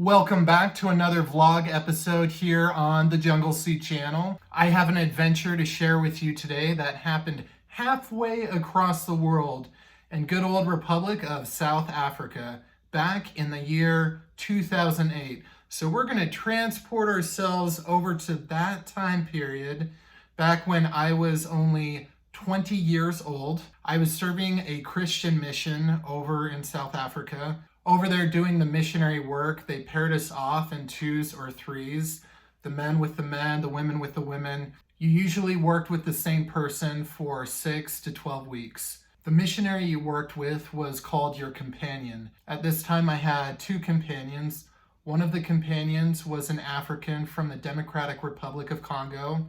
Welcome back to another vlog episode here on the Jungle Seed channel. I have an adventure to share with you today that happened halfway across the world in good old Republic of South Africa back in the year 2008. So we're going to transport ourselves over to that time period back when I was only 20 years old. I was serving a Christian mission over in South Africa. Over there doing the missionary work, they paired us off in twos or threes, the men with the men, the women with the women. You usually worked with the same person for 6 to 12 weeks. The missionary you worked with was called your companion. At this time, I had two companions. One of the companions was an African from the Democratic Republic of Congo.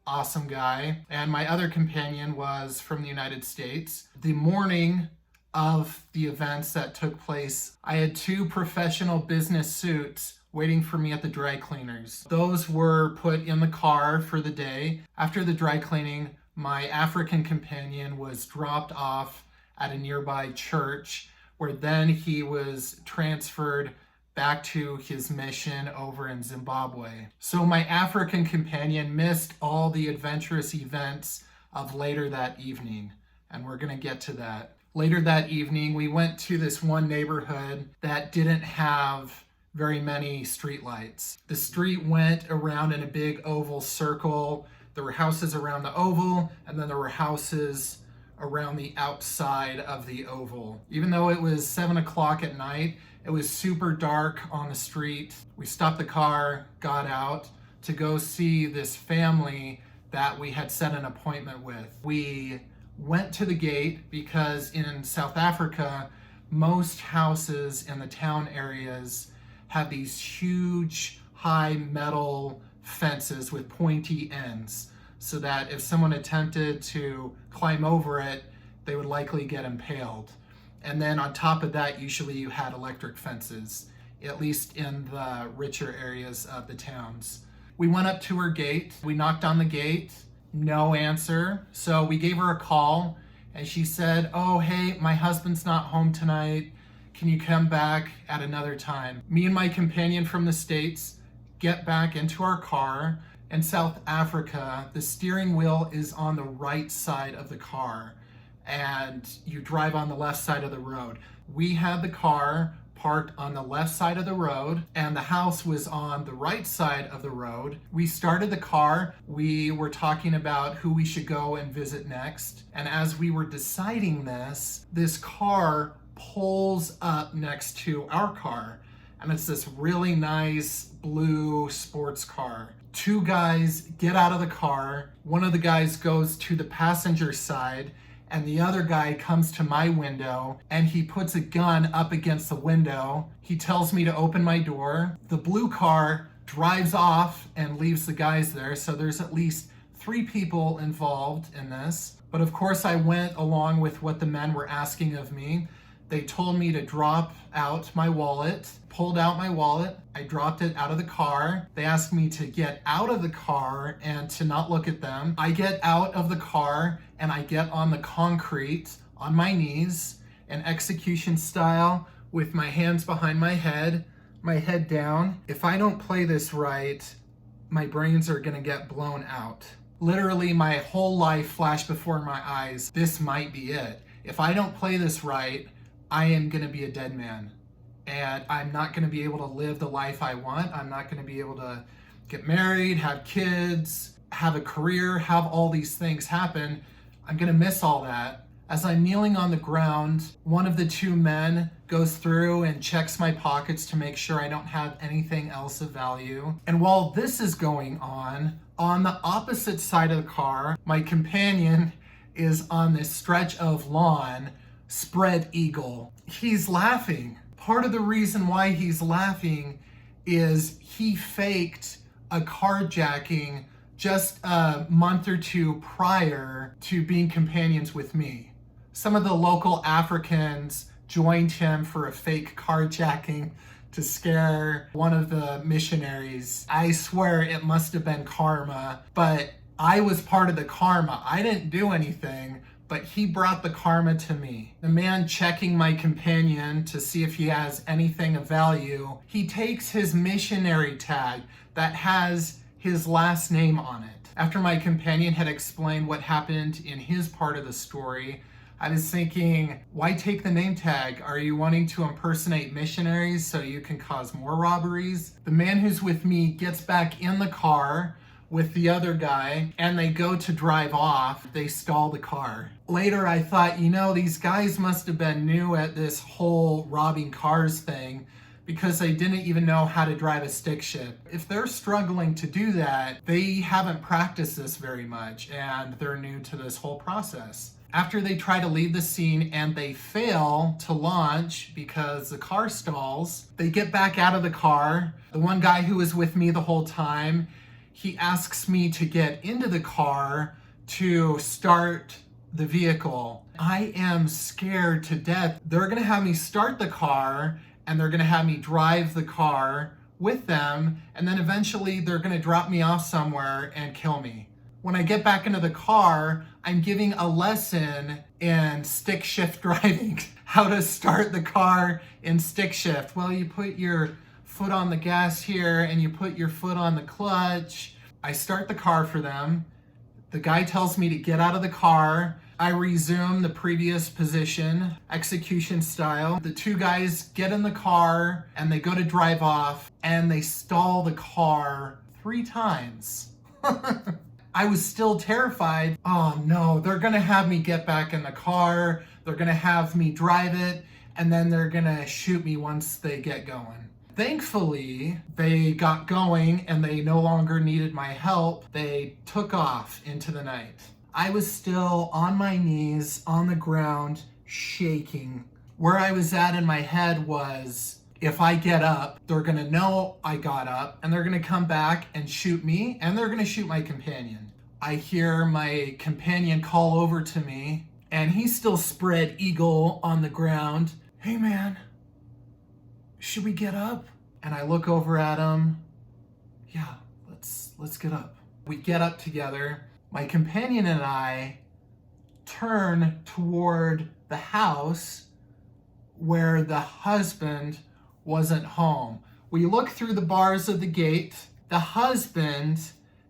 Awesome guy. And my other companion was from the United States. The morning of the events that took place, I had two professional business suits waiting for me at the dry cleaners. Those were put in the car for the day. After the dry cleaning, my African companion was dropped off at a nearby church, where then he was transferred back to his mission over in Zimbabwe. So my African companion missed all the adventurous events of later that evening, and we're gonna get to that. Later that evening, we went to this one neighborhood that didn't have very many streetlights. The street went around in a big oval circle. There were houses around the oval, and then there were houses around the outside of the oval. Even though it was 7 o'clock at night, it was super dark on the street. We stopped the car, got out to go see this family that we had set an appointment with. We went to the gate because in South Africa, most houses in the town areas have these huge high metal fences with pointy ends, so that if someone attempted to climb over it, they would likely get impaled. And then on top of that, usually you had electric fences, at least in the richer areas of the towns. We went up to her gate, we knocked on the gate, no answer. So we gave her a call and she said, "Oh, hey, my husband's not home tonight. Can you come back at another time?" Me and my companion from the States get back into our car. In South Africa, the steering wheel is on the right side of the car and you drive on the left side of the road. We had the car parked on the left side of the road and the house was on the right side of the road. We started the car. We were talking about who we should go and visit next. And as we were deciding this car pulls up next to our car. And it's this really nice blue sports car. Two guys get out of the car. One of the guys goes to the passenger side and the other guy comes to my window and he puts a gun up against the window. He tells me to open my door. The blue car drives off and leaves the guys there. So there's at least 3 people involved in this. But of course I went along with what the men were asking of me. They told me to drop out my wallet, pulled out my wallet. I dropped it out of the car. They asked me to get out of the car and to not look at them. I get out of the car and I get on the concrete on my knees in execution style with my hands behind my head down. If I don't play this right, my brains are gonna get blown out. Literally my whole life flashed before my eyes. This might be it. If I don't play this right, I am gonna be a dead man. And I'm not gonna be able to live the life I want. I'm not gonna be able to get married, have kids, have a career, have all these things happen. I'm gonna miss all that. As I'm kneeling on the ground, one of the 2 men goes through and checks my pockets to make sure I don't have anything else of value. And while this is going on the opposite side of the car, my companion is on this stretch of lawn, spread eagle. He's laughing. Part of the reason why he's laughing is he faked a carjacking just a month or 2 prior to being companions with me. Some of the local Africans joined him for a fake carjacking to scare one of the missionaries. I swear it must have been karma, but I was part of the karma. I didn't do anything, but he brought the karma to me. The man checking my companion to see if he has anything of value, he takes his missionary tag that has his last name on it. After my companion had explained what happened in his part of the story, I was thinking, why take the name tag? Are you wanting to impersonate missionaries so you can cause more robberies? The man who's with me gets back in the car with the other guy and they go to drive off. They stall the car. Later I thought, these guys must have been new at this whole robbing cars thing because they didn't even know how to drive a stick shift. If they're struggling to do that, they haven't practiced this very much and they're new to this whole process. After they try to leave the scene and they fail to launch because the car stalls, they get back out of the car. The one guy who was with me the whole time, he asks me to get into the car to start the vehicle. I am scared to death. They're gonna have me start the car and they're gonna have me drive the car with them, and then eventually they're gonna drop me off somewhere and kill me. When I get back into the car, I'm giving a lesson in stick shift driving, how to start the car in stick shift. Well, you put your foot on the gas here and you put your foot on the clutch. I start the car for them. The guy tells me to get out of the car. I resume the previous position, execution style. The two guys get in the car and they go to drive off and they stall the car 3 times. I was still terrified. Oh no, they're gonna have me get back in the car, they're gonna have me drive it, and then they're gonna shoot me once they get going. Thankfully, they got going and they no longer needed my help. They took off into the night. I was still on my knees on the ground, shaking. Where I was at in my head was, if I get up, they're gonna know I got up and they're gonna come back and shoot me and they're gonna shoot my companion. I hear my companion call over to me and he's still spread eagle on the ground. Hey man, should we get up? And I look over at him. Yeah, let's get up. We get up together. My companion and I turn toward the house where the husband wasn't home. We look through the bars of the gate. The husband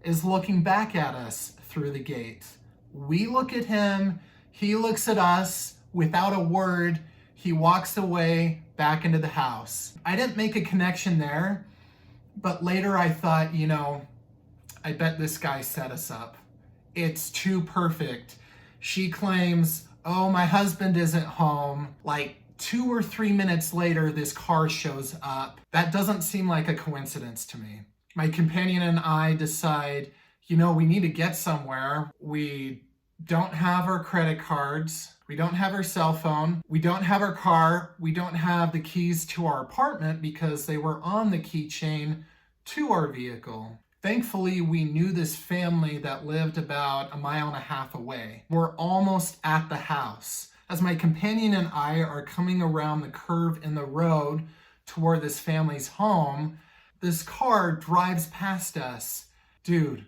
is looking back at us through the gate. We look at him, he looks at us. Without a word, he walks away back into the house. I didn't make a connection there, but later I thought, I bet this guy set us up. It's too perfect. She claims, oh, my husband isn't home. Like 2 or 3 minutes later, this car shows up. That doesn't seem like a coincidence to me. My companion and I decide, we need to get somewhere. We don't have our credit cards. We don't have our cell phone. We don't have our car. We don't have the keys to our apartment because they were on the keychain to our vehicle. Thankfully, we knew this family that lived about 1.5 miles away. We're almost at the house. As my companion and I are coming around the curve in the road toward this family's home, this car drives past us. Dude,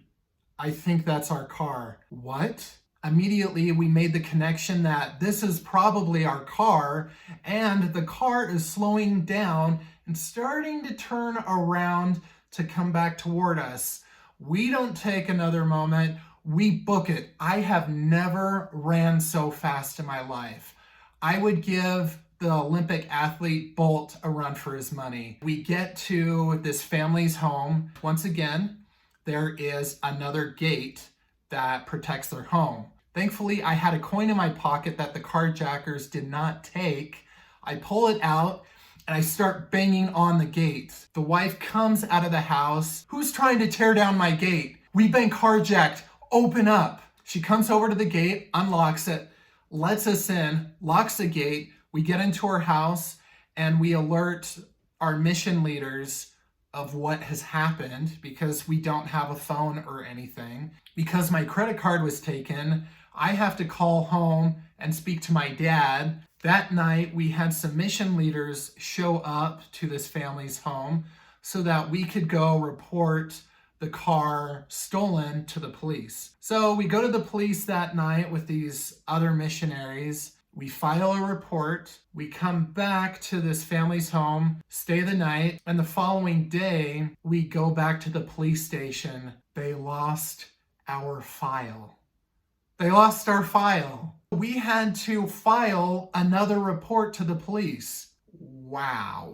I think that's our car. What? Immediately, we made the connection that this is probably our car, and the car is slowing down and starting to turn around to come back toward us. We don't take another moment. We book it. I have never ran so fast in my life. I would give the Olympic athlete Bolt a run for his money. We get to this family's home. Once again, there is another gate that protects their home. Thankfully, I had a coin in my pocket that the carjackers did not take. I pull it out and I start banging on the gate. The wife comes out of the house. Who's trying to tear down my gate? We've been carjacked. Open up. She comes over to the gate, unlocks it, lets us in, locks the gate. We get into her house and we alert our mission leaders of what has happened because we don't have a phone or anything. Because my credit card was taken, I have to call home and speak to my dad. That night, we had some mission leaders show up to this family's home so that we could go report the car stolen to the police. So we go to the police that night with these other missionaries. We file a report. We come back to this family's home, stay the night, and the following day, we go back to the police station. They lost our file. They lost our file. We had to file another report to the police. Wow.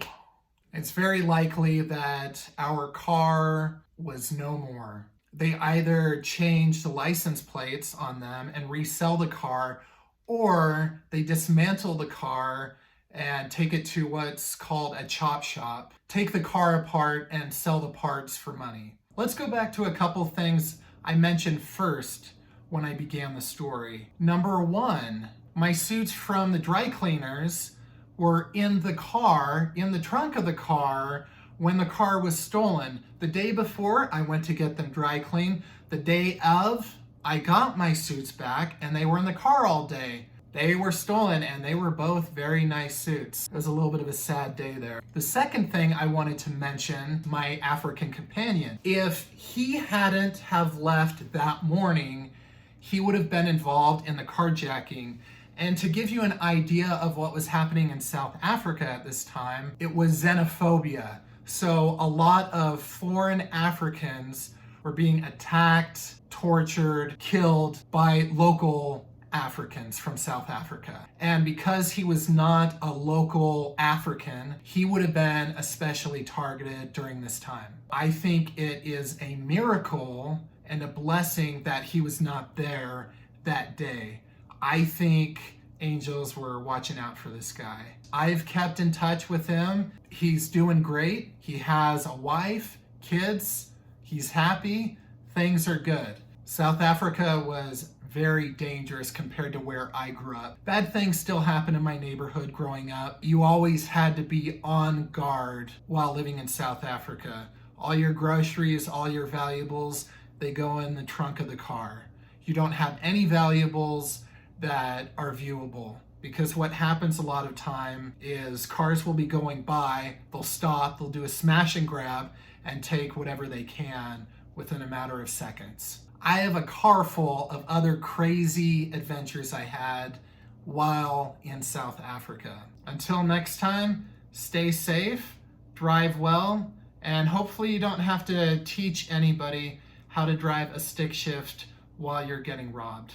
It's very likely that our car was no more. They either change the license plates on them and resell the car, or they dismantle the car and take it to what's called a chop shop, take the car apart and sell the parts for money. Let's go back to a couple things I mentioned first when I began the story. Number one, my suits from the dry cleaners were in the car, in the trunk of the car, when the car was stolen. The day before, I went to get them dry cleaned. The day of, I got my suits back and they were in the car all day. They were stolen and they were both very nice suits. It was a little bit of a sad day there. The second thing I wanted to mention, my African companion. If he hadn't have left that morning, he would have been involved in the carjacking. And to give you an idea of what was happening in South Africa at this time, it was xenophobia. So a lot of foreign Africans were being attacked, tortured, killed by local Africans from South Africa. And because he was not a local African, he would have been especially targeted during this time. I think it is a miracle and a blessing that he was not there that day. I think angels were watching out for this guy. I've kept in touch with him. He's doing great. He has a wife, kids. He's happy. Things are good. South Africa was very dangerous compared to where I grew up. Bad things still happen in my neighborhood growing up. You always had to be on guard while living in South Africa. All your groceries, all your valuables, they go in the trunk of the car. You don't have any valuables that are viewable, because what happens a lot of time is cars will be going by, they'll stop, they'll do a smash and grab and take whatever they can within a matter of seconds. I have a car full of other crazy adventures I had while in South Africa. Until next time, stay safe, drive well, and hopefully you don't have to teach anybody how to drive a stick shift while you're getting robbed.